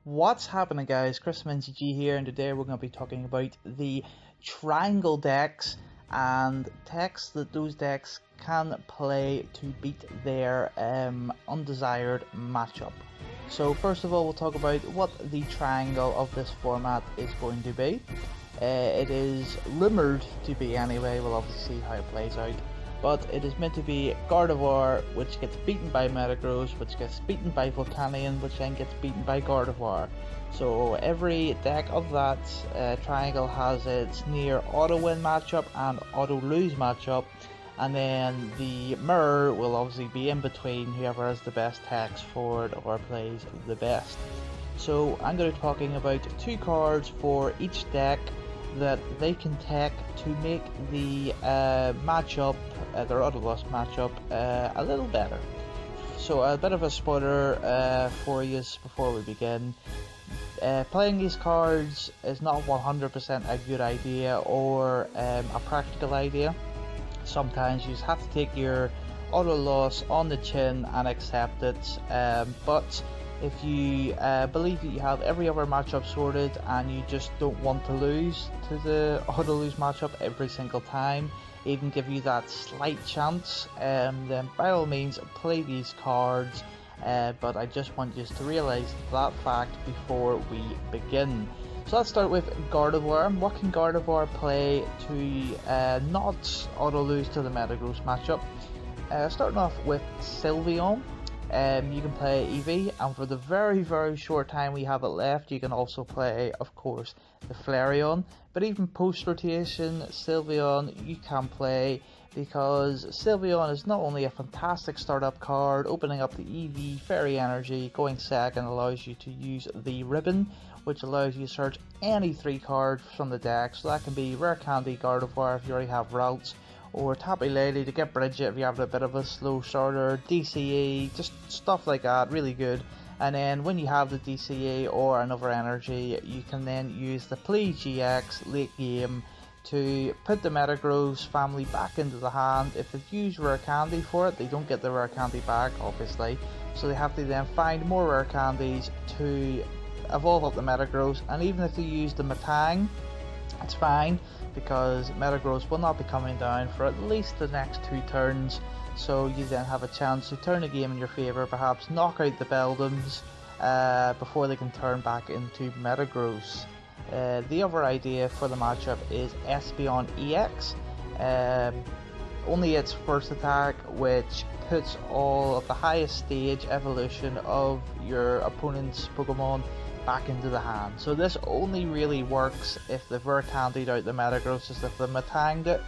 What's happening, guys? Chris from NCG here, and today we're going to be talking about the triangle decks and decks that those decks can play to beat their undesired matchup. So first of all, we'll talk about what the triangle of this format is going to be. It is rumoured to be anyway, we'll obviously see how it plays out. But it is meant to be Gardevoir, which gets beaten by Metagross, which gets beaten by Volcanion, which then gets beaten by Gardevoir. So every deck of that triangle has its near auto-win matchup and auto-lose matchup, and then the mirror will obviously be in between whoever has the best hex for it or plays the best. So I'm going to be talking about two cards for each deck that they can take to make the matchup, their auto-loss matchup, a little better. So a bit of a spoiler for you before we begin. Playing these cards is not 100% a good idea or a practical idea. Sometimes you just have to take your auto-loss on the chin and accept it, but if you believe that you have every other matchup sorted and you just don't want to lose to the auto-lose matchup every single time, even give you that slight chance, then by all means play these cards, but I just want you to realise that fact before we begin. So let's start with Gardevoir. What can Gardevoir play to not auto-lose to the Metagross matchup? Starting off with Sylveon. You can play Eevee, and for the very short time we have it left, you can also play, of course, the Flareon. But even post-rotation, Sylveon you can play, because Sylveon is not only a fantastic startup card, opening up the Eevee Fairy Energy, going second allows you to use the Ribbon, which allows you to search any 3 cards from the deck. So that can be Rare Candy Gardevoir if you already have routes, or Tappy Lady to get Bridget if you have a bit of a slow starter, DCE, just stuff like that, really good. And then when you have the DCE or another energy, you can then use the Play GX late game to put the Metagross family back into the hand. If they've used Rare Candy for it, they don't get the Rare Candy back, obviously, so they have to then find more Rare Candies to evolve up the Metagross. And even if they use the Metang, it's fine, because Metagross will not be coming down for at least the next 2 turns, so you then have a chance to turn the game in your favour, perhaps knock out the Beldums before they can turn back into Metagross. The other idea for the matchup is Espeon EX, only its first attack, which puts all of the highest stage evolution of your opponent's Pokemon back into the hand. So this only really works if they've Rare Candied out the Metagross. If they've Metanged it,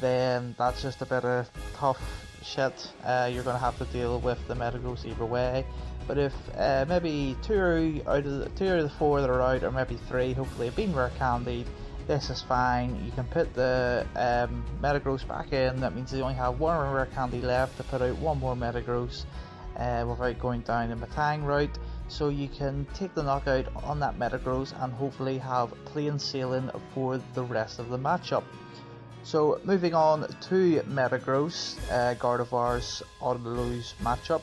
then that's just a bit of tough shit. You're going to have to deal with the Metagross either way. But if maybe 2 out of the 4 that are out, or maybe 3, hopefully have been Rare Candied, this is fine. You can put the Metagross back in. That means they only have 1 Rare Candy left to put out 1 more Metagross without going down the Metang route. So you can take the knockout on that Metagross and hopefully have plain sailing for the rest of the matchup. So moving on to Metagross, Gardevoir's auto-lose matchup.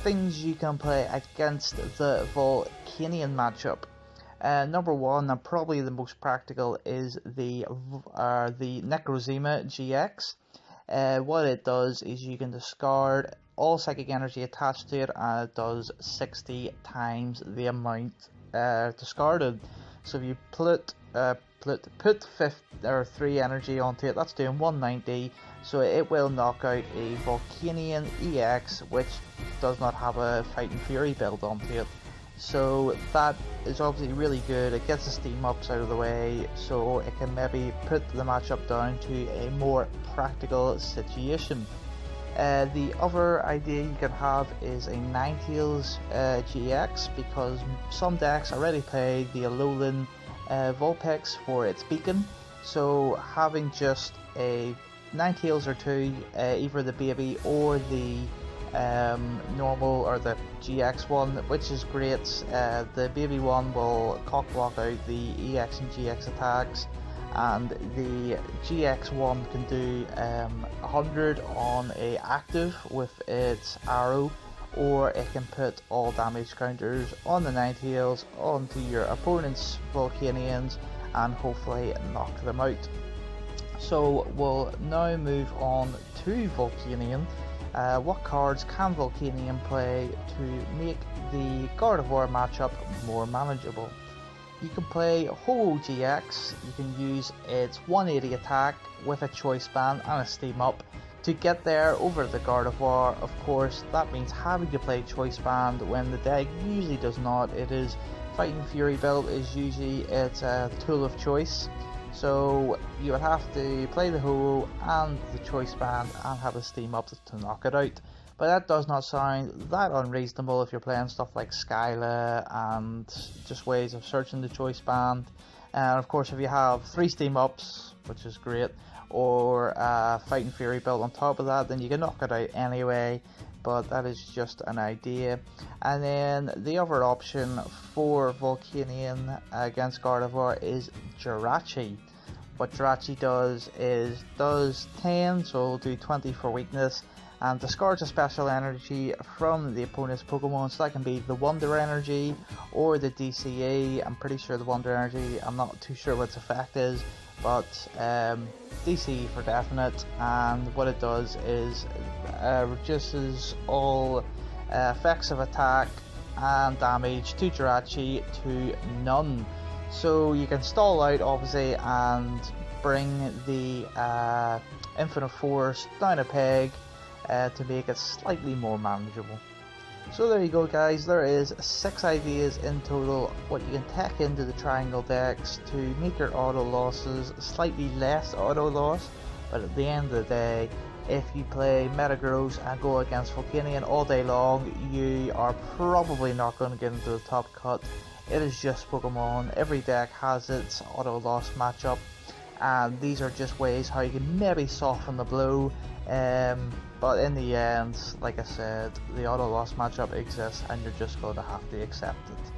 Things you can play against the Volcanion matchup. Number 1, and probably the most practical, is the Necrozma GX. What it does is you can discard all psychic energy attached to it, and it does 60 times the amount discarded. So if you put 3 energy onto it, that's doing 190. So it will knock out a Volcanion EX, which does not have a Fighting Fury build onto it. So that is obviously really good. It gets the steam ups out of the way, so it can maybe put the matchup down to a more practical situation. The other idea you can have is a Ninetales GX, because some decks already play the Alolan Vulpix for its beacon, so having just a Ninetales or 2, either the baby or the normal or the GX one, which is great. The baby one will cock block out the EX and GX attacks, and the GX one can do 100 on a active with its arrow, or it can put all damage counters on the Ninetales onto your opponent's Volcanions and hopefully knock them out. So we'll now move on to Volcanion. What cards can Volcanion play to make the Gardevoir matchup more manageable? You can play Ho-Oh-GX. You can use its 180 attack with a Choice Band and a Steam Up to get there over the Gardevoir. Of course, that means having to play Choice Band when the deck usually does not. It is Fighting Fury build is usually its tool of choice. So you would have to play the Ho-Oh and the Choice Band and have a Steam Up to knock it out. But that does not sound that unreasonable if you're playing stuff like Skyla and just ways of searching the Choice Band. And of course, if you have 3 Steam Ups, which is great, or Fighting Fury built on top of that, then you can knock it out anyway. But that is just an idea. And then the other option for Volcanion against Gardevoir is Jirachi. What Jirachi does is does 10, so it'll do 20 for weakness, and discards a special energy from the opponent's Pokemon. So that can be the Wonder Energy or the DCE. I'm pretty sure the Wonder Energy, I'm not too sure what its effect is, but DCE for definite. And what it does is reduces all effects of attack and damage to Jirachi to none. So you can stall out obviously and bring the Infinite Force down a peg to make it slightly more manageable. So there you go guys, there is 6 ideas in total what you can tech into the triangle decks to make your auto losses slightly less auto loss. But at the end of the day, if you play Metagross and go against Volcanion all day long, you are probably not going to get into the top cut. It is just Pokemon, every deck has its auto loss matchup, and these are just ways how you can maybe soften the blow. But in the end, like I said, the auto loss matchup exists and you're just going to have to accept it.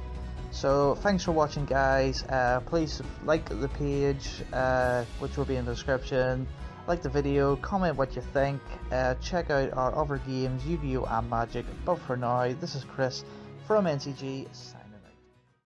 So thanks for watching guys, please like the page, which will be in the description, like the video, comment what you think, check out our other games, Yu-Gi-Oh! And Magic. But for now, this is Chris from NCG.